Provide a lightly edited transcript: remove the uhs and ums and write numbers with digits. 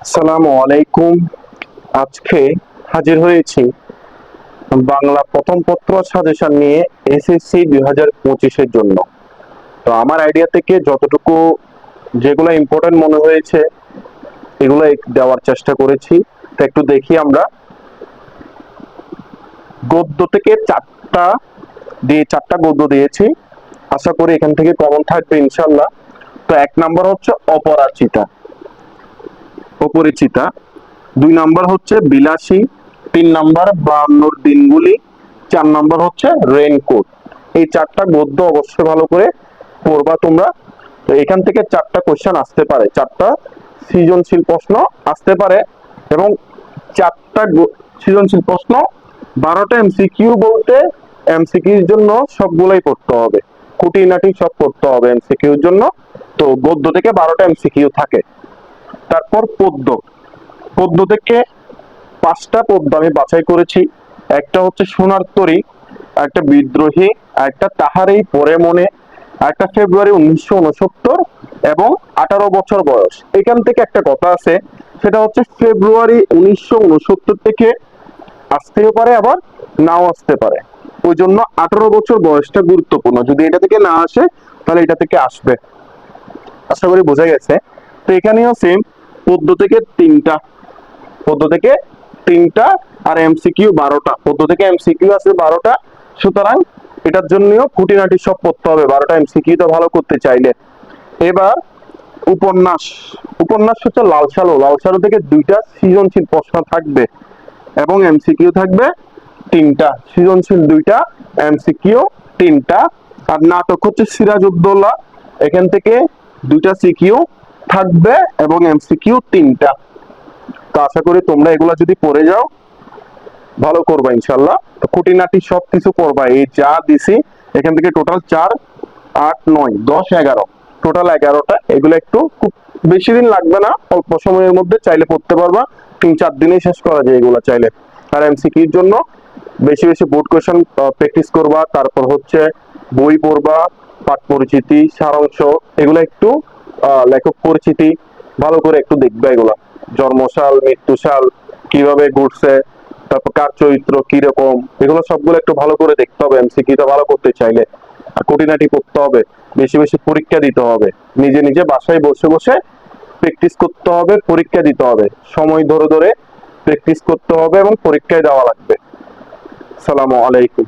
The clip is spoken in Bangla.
আসসালামু আলাইকুম। আজকে হাজির হয়েছি বাংলা প্রথম পত্র সাজেশন নিয়ে এসএসসি 2025-এর জন্য। তো আমার আইডিয়া থেকে যতটুকু যেগুলো ইম্পর্টেন্ট মনে হয়েছে এগুলো দেওয়ার চেষ্টা করেছি। তো একটু দেখি আমরা গদ্য থেকে চারটা গদ্য দিয়েছি। আশা করি এখান থেকে কমন থাকবে ইনশাল্লাহ। তো এক নাম্বার হচ্ছে অপরিচিতা, 2 নাম্বার হচ্ছে বিলাসী, 3 নাম্বার 52 দিনগুলি, 4 নাম্বার হচ্ছে রেইনকোট। এই চারটা গদ্য অবশ্যই ভালো করে পড়বা তোমরা। তো এখান থেকে চারটা কোশ্চেন আসতে পারে, চারটা সৃজনশীল প্রশ্ন আসতে পারে, এবং চারটা সৃজনশীল প্রশ্ন 12টা এমসিকিউ বলতে এমসিকিউর জন্য সবগুলাই পড়তে হবে, খুঁটিনাটি সব পড়তে হবে এমসিকিউর জন্য। তো গদ্য থেকে 12টা এমসিকিউ থাকে। তারপর পদ্য থেকে 5টা পদ্য আমি বাছাই করেছি। একটা হচ্ছে সোনার তরী, একটা বিদ্রোহী, একটা তাহারেই পরে মনে, একটা ফেব্রুয়ারি 1969 এবং 18 বছর বয়স। এখান থেকে একটা কথা আছে, সেটা হচ্ছে ফেব্রুয়ারি 1969 থেকে আসতেও পারে আবার নাও আসতে পারে। ওই জন্য 18 বছর বয়সটা গুরুত্বপূর্ণ, যদি এটা থেকে না আসে তাহলে এটা থেকে আসবে। আশা করি বোঝা গেছে। তো এখানেও সেম, পদ্য থেকে তিনটা আর এমসিকিউ 12টা, পদ্য থেকে এমসিকিউ আছে 12টা। সুতরাং এটার জন্যও খুঁটিনাটি সব পড়তে হবে 12টা এমসিকিউ তো ভালো করতে চাইলে। এবার উপন্যাস হচ্ছে লাল সালু থেকে 2টা সৃজনশীল প্রশ্ন থাকবে এবং এমসিকিউ থাকবে 3টা, সৃজনশীল 2টা, এমসিকিউ 3টা। আর নাটক হচ্ছে সিরাজউদ্দৌলা, এখান থেকে 2টা সিকিউ থাকবে এবং এমসিকিউ 3টা। তো আশা করি তোমরা এগুলা যদি পড়ে যাও ভালো করবা ইনশাল্লাহ। খুঁটিনাটি সবকিছু পড়বা, এই যা দিছি এখান থেকে টোটাল 4, 8, 9, 10, 11, টোটাল 11টা। এগুলো একটু খুব বেশি দিন লাগবে না, অল্প সময়ের মধ্যে চাইলে পড়তে পারবা, 3-4 দিনেই শেষ করা যায় এগুলো চাইলে। আর এমসিকিউর জন্য বেশি বেশি বোর্ড কোয়েশ্চেন প্র্যাকটিস করবা, তারপর হচ্ছে বই পড়বা, পাঠ পরিচিতি, সারাংশ, এগুলো একটু লেখক পরিচিতি ভালো করে একটু দেখবা। এগুলা জন্মসাল, মৃত্যুসাল, কিভাবে ঘুরছে, তারপর কার চরিত্র কিরকম, এগুলো সবগুলো একটু ভালো করে দেখতে হবে এমসিকিউটা ভালো করতে চাইলে। আর খুঁটিনাটি করতে হবে, বেশি বেশি পরীক্ষা দিতে হবে, নিজে নিজে বাসায় বসে বসে প্র্যাকটিস করতে হবে, পরীক্ষা দিতে হবে, সময় ধরে ধরে প্র্যাকটিস করতে হবে এবং পরীক্ষায় দেওয়া লাগবে। আসসালামু আলাইকুম।